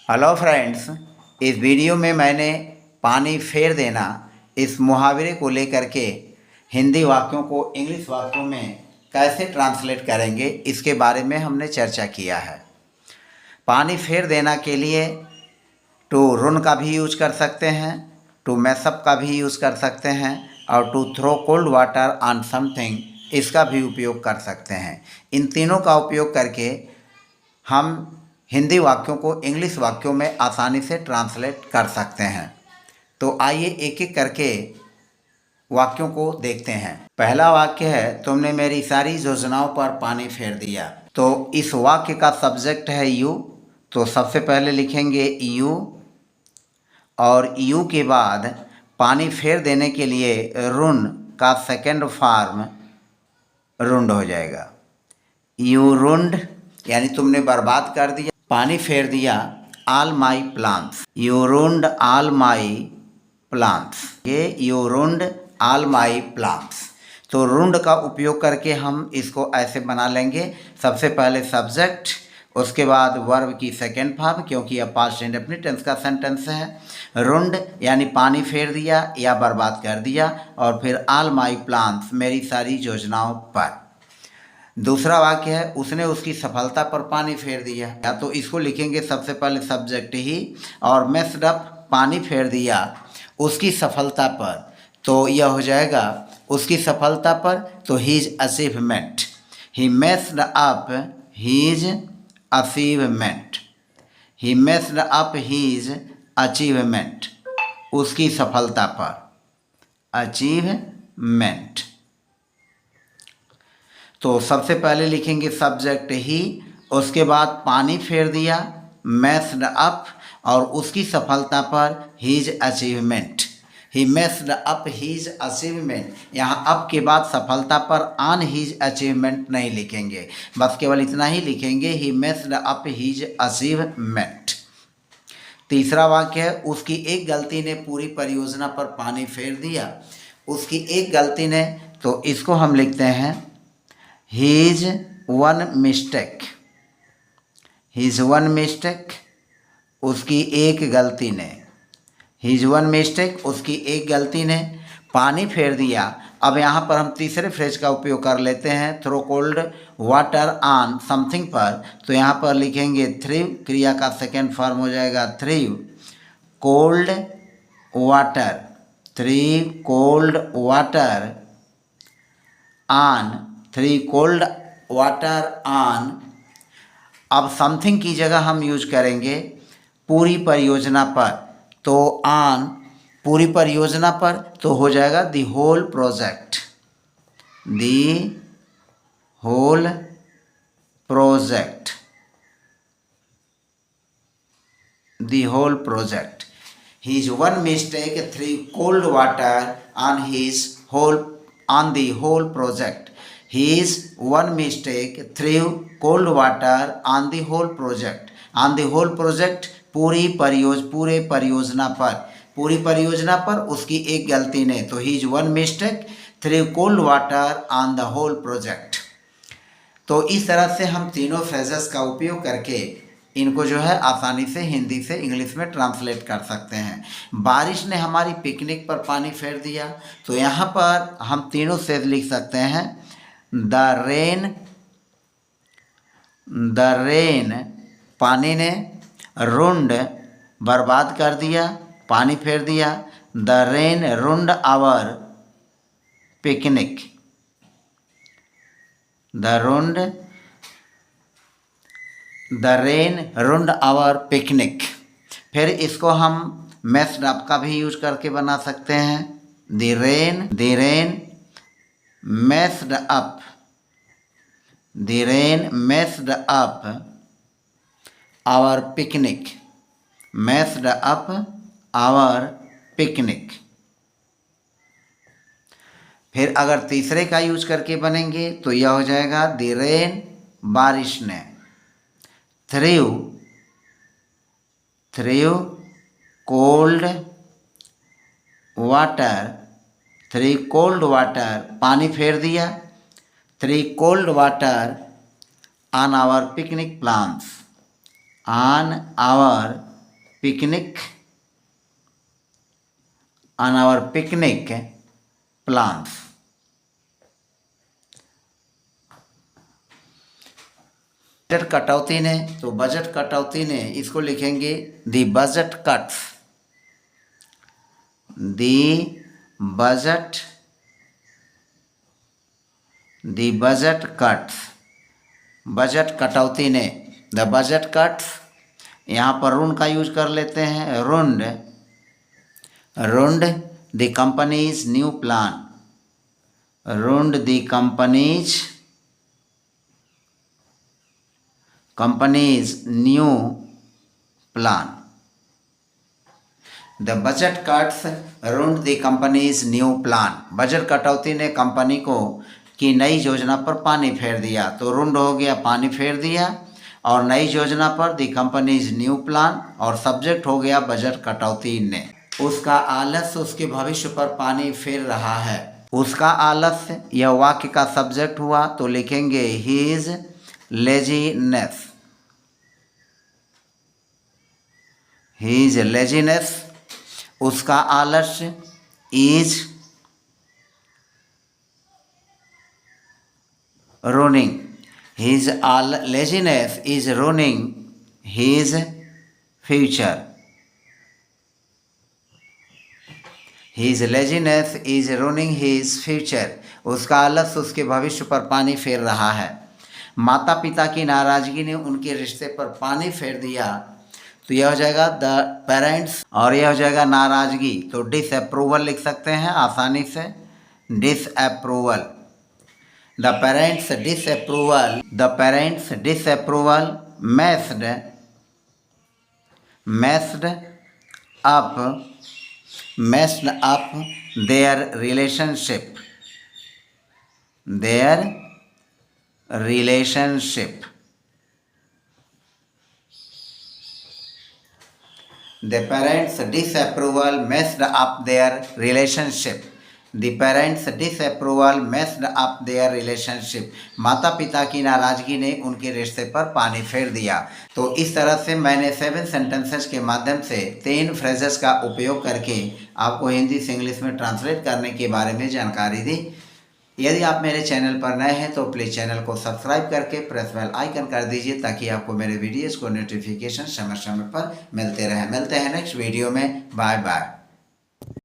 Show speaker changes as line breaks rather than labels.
Hello friends, इस video में मैंने पानी फेर देना इस मुहावरे को लेकर के हिंदी वाक्यों को इंग्लिश वाक्यों में कैसे ट्रांसलेट करेंगे इसके बारे में हमने चर्चा किया है। पानी फेर देना के लिए टू रुन का भी यूज कर सकते हैं, टू मैसअप का भी यूज़ कर सकते हैं और to throw cold water on something इसका भी उपयोग कर सकते हैं। इन तीनों का उपयोग करके हम हिंदी वाक्यों को इंग्लिश वाक्यों में आसानी से ट्रांसलेट कर सकते हैं। तो आइए एक एक करके वाक्यों को देखते हैं। पहला वाक्य है, तुमने मेरी सारी योजनाओं पर पानी फेर दिया। तो इस वाक्य का सब्जेक्ट है यू, तो सबसे पहले लिखेंगे यू और यू के बाद पानी फेर देने के लिए रुन का सेकंड फॉर्म रुंड हो जाएगा। यू रुंड यानी तुमने बर्बाद कर दिया, पानी फेर दिया all my plans. You ruined all my plans, ये you ruined all my plans. तो रुंड का उपयोग करके हम इसको ऐसे बना लेंगे, सबसे पहले सब्जेक्ट, उसके बाद वर्ब की सेकेंड फॉर्म, क्योंकि यह पास्ट इंडेफिनिट टेंस का सेंटेंस है। रुंड यानी पानी फेर दिया या बर्बाद कर दिया, और फिर ऑल माई प्लान्स मेरी सारी योजनाओं पर। दूसरा वाक्य है, उसने उसकी सफलता पर पानी फेर दिया। या तो इसको लिखेंगे सबसे पहले सब्जेक्ट ही और मेस्ड अप पानी फेर दिया उसकी सफलता पर, तो यह हो जाएगा उसकी सफलता पर, तो हीज अचीवमेंट। ही मेस्ड अप हीज अचीवमेंट, ही मेस्ड अप हीज अचीवमेंट, उसकी सफलता पर, अचीवमेंट। तो सबसे पहले लिखेंगे सब्जेक्ट ही, उसके बाद पानी फेर दिया मेस्ड अप और उसकी सफलता पर हीज अचीवमेंट। ही मेस्ड अप हीज अचीवमेंट, यहाँ अप के बाद सफलता पर ऑन हीज अचीवमेंट नहीं लिखेंगे, बस केवल इतना ही लिखेंगे ही मेस्ड अप हीज अचीवमेंट। तीसरा वाक्य है, उसकी एक गलती ने पूरी परियोजना पर पानी फेर दिया। उसकी एक गलती ने, तो इसको हम लिखते हैं his one mistake, his one mistake, उसकी एक गलती ने, हीज वन मिस्टेक, उसकी एक गलती ने पानी फेर दिया। अब यहाँ पर हम तीसरे फ्रेज का उपयोग कर लेते हैं, throw cold water on something पर, तो यहाँ पर लिखेंगे थ्रीव, क्रिया का सेकेंड फॉर्म हो जाएगा threw cold water, threw cold water on, threw cold water on. अब समथिंग की जगह हम यूज करेंगे पूरी परियोजना पर, तो ऑन पूरी परियोजना पर, तो हो जाएगा the whole project, the whole project, the whole project. His one mistake threw cold water on his whole, on the whole project. His one mistake threw cold water on the whole project. On the whole project पूरे परियोजना पर, पूरी परियोजना पर उसकी एक गलती ने, तो his one mistake threw cold water on the whole project। तो इस तरह से हम तीनों फ्रेजेस का उपयोग करके इनको जो है आसानी से हिंदी से इंग्लिश में ट्रांसलेट कर सकते हैं। बारिश ने हमारी पिकनिक पर पानी फेर दिया, तो यहाँ पर हम तीनों से लिख सकते हैं द रेन, द रेन पानी ने, रुंड बर्बाद कर दिया, पानी फेर दिया, the rain ruined our picnic, the ruined, the rain ruined our picnic. फिर इसको हम मेस्ड अप का भी यूज करके बना सकते हैं, the rain messed up, the rain messed up our picnic, messed up our picnic. फिर अगर तीसरे का यूज करके बनेंगे तो यह हो जाएगा द रेन बारिश ने, threw cold water, threw cold water पानी फेर दिया, threw cold water on our picnic plans, on our picnic on our picnic plans. Budget कटौती ने, तो बजट कटौती ने इसको लिखेंगे the budget cuts, the budget cuts, budget कटौती ने, द बजट कट्स। यहाँ पर रुंड का यूज कर लेते हैं, ruined the companies new plan, ruined the companies new plan. The budget cuts ruined the companies new plan, budget कटौती ने कंपनी को की नई योजना पर पानी फेर दिया। तो रुंड हो गया पानी फेर दिया, और नई योजना पर द कंपनीज न्यू प्लान, और सब्जेक्ट हो गया बजट कटौती ने। उसका आलस्य उसके भविष्य पर पानी फेर रहा है। उसका आलस्य यह वाक्य का सब्जेक्ट हुआ, तो लिखेंगे हीज लेजीनेस, हीज लेजीनेस। उसका आलस्य is ruining, his laziness is ruining his future, his laziness is ruining his future। उसका आलस्य उसके भविष्य पर पानी फेर रहा है। माता पिता की नाराजगी ने उनके रिश्ते पर पानी फेर दिया, तो यह हो जाएगा द पेरेंट्स, और यह हो जाएगा नाराजगी, तो डिसअप्रूवल लिख सकते हैं आसानी से, disapproval. The parents' disapproval messed up their relationship, The parents' disapproval messed up their relationship, The parents' disapproval messed up their relationship, माता पिता की नाराजगी ने उनके रिश्ते पर पानी फेर दिया। तो इस तरह से मैंने 7 सेंटेंसेस के माध्यम से 3 फ्रेजेस का उपयोग करके आपको हिंदी से इंग्लिश में ट्रांसलेट करने के बारे में जानकारी दी। यदि आप मेरे चैनल पर नए हैं तो प्लीज़ चैनल को सब्सक्राइब करके प्रेस बेल आइकन कर दीजिए, ताकि आपको मेरे वीडियोज़ को नोटिफिकेशन समय समय पर मिलते रहे। मिलते हैं नेक्स्ट वीडियो में। Bye bye.